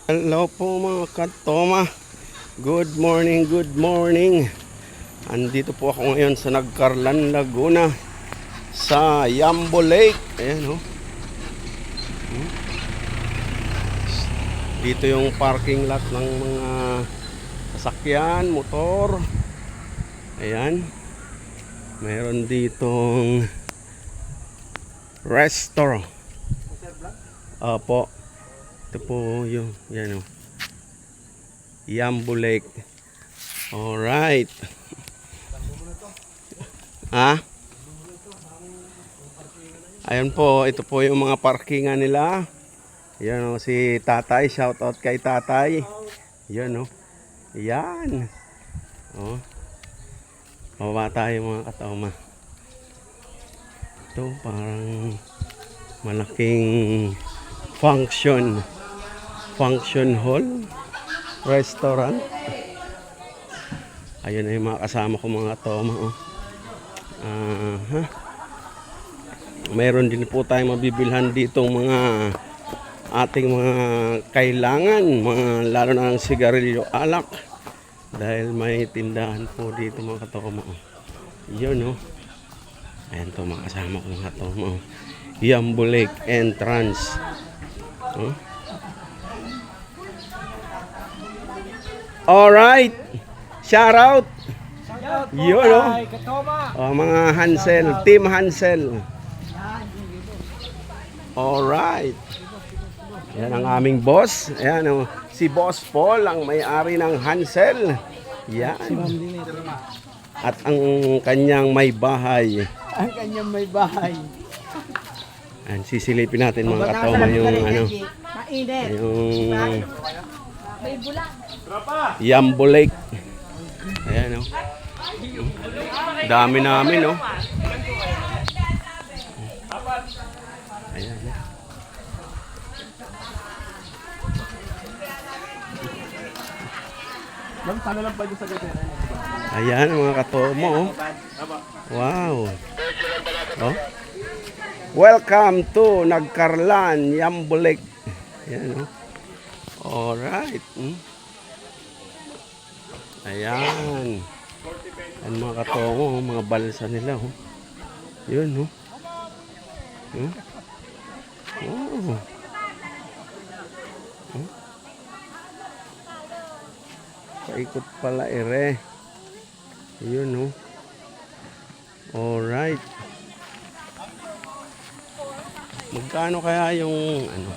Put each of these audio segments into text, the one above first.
Hello po mga katoma. Good morning, good morning. Andito po ako ngayon sa Nagcarlan, Laguna, sa Yambo Lake. Ayan oh. Dito yung parking lot ng mga sasakyan, motor. Ayan. Mayroon ditong restaurant. Opo. Ito po yung, yan o. Yambo Lake. Alright. Ayan po, ito po yung mga parkingan nila. Yan o, si Tatay. Shout out kay Tatay. Yan o. Yan. O. Mababa tayo mga katoma. Ito parang malaking function hall, restaurant. Ayun na yung mga kasama ko mga toma oh. Mayroon din po tayong mabibilhan dito mga ating mga kailangan, mga lalo na ng sigarilyo, alak, dahil may tindahan po dito mga katoma oh. Yun oh. Ayan to mga kasama ko mga toma oh. Yambo Lake entrance oh. Alright, shout out. Yun oh, mga Hansel, Team Hansel. Alright. Yan ang aming boss. Ayan oh, si Boss Paul, ang may-ari ng Hansel. Yan. At ang kanyang may bahay. Ang kanyang may bahay. Ayan, sisilipin natin mga katoma yung ano. Yung Yambo Lake. Ayan o. Dami namin o. Ayan. Ayan mga katomo o. Wow. Oh. Welcome to Nagcarlan, Yambo Lake. Ayan o. Alright. Ayan. Ang mga katongo, mga balsa nila. Oh. Yun. Oh. Oh. Oh. Paikot pala ere. Yun. Oh. Alright. Magkano kaya yung ano?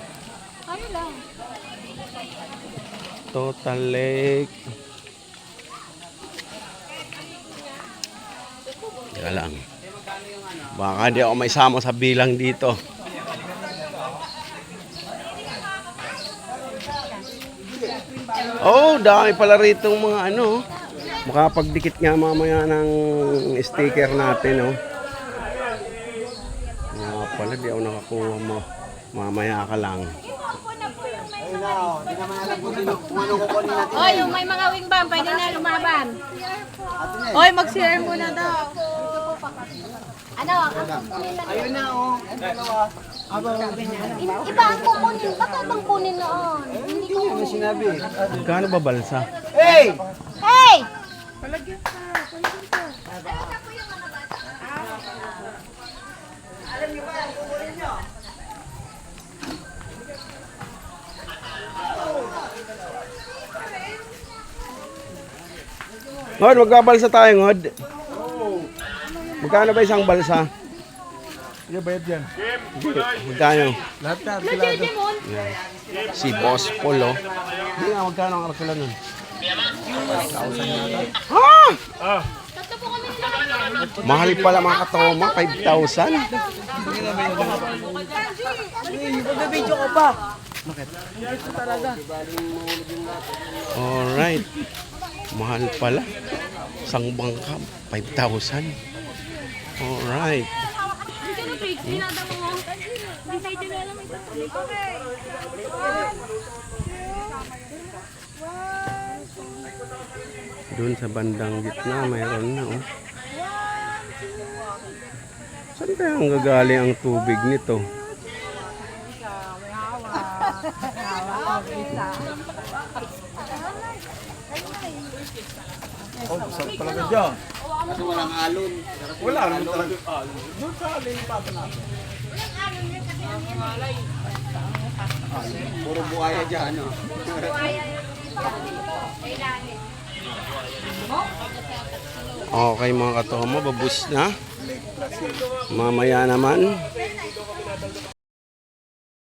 Ano lang? Total Lake. Teka lang. Baka di ako may sama sa bilang dito. Oh, dami pala rito mga ano. Makapagdikit nga mamaya ng sticker natin, oh. Nga pala, di ako nakakuha mo. Mamaya ka lang. Oy, yung may mga wingman, pwede na lumaban. Oy, mag-share muna daw. Ano? Ayun na oh. Iba ang kukunin. Baka bang kunin noon? Hindi ko. Ano sinabi? Magkano ba balsa? Hey! Hey! Ngod, magbabalsa tayo, Ngod. Magkano ba isang balsa? Sige, bayad yan. Magkano? Lahat na, Roger Demon. Si Boss Paul, oh. Hindi nga, magkano ang arkila nun? Ha? Tatlo po kami nila. Mahal pala mga katoma, 5,000. Mag-video ka pa. Alright. Mahal pala. Isang bangka, 5,000. Alright. Hindi ka na trade. Dinada mo. Hindi na alam ito. Okay. Doon sa bandang gitna, mayroon na, oh. Saan kaya ang gagaling ang tubig nito? Oh, sarap talaga dyan. Kasi walang alon. Wala naman talaga alon. Doon sa lilipatan natin. Puro buhaya dyan, no? Okay mga katomo, babus na. Mamaya naman.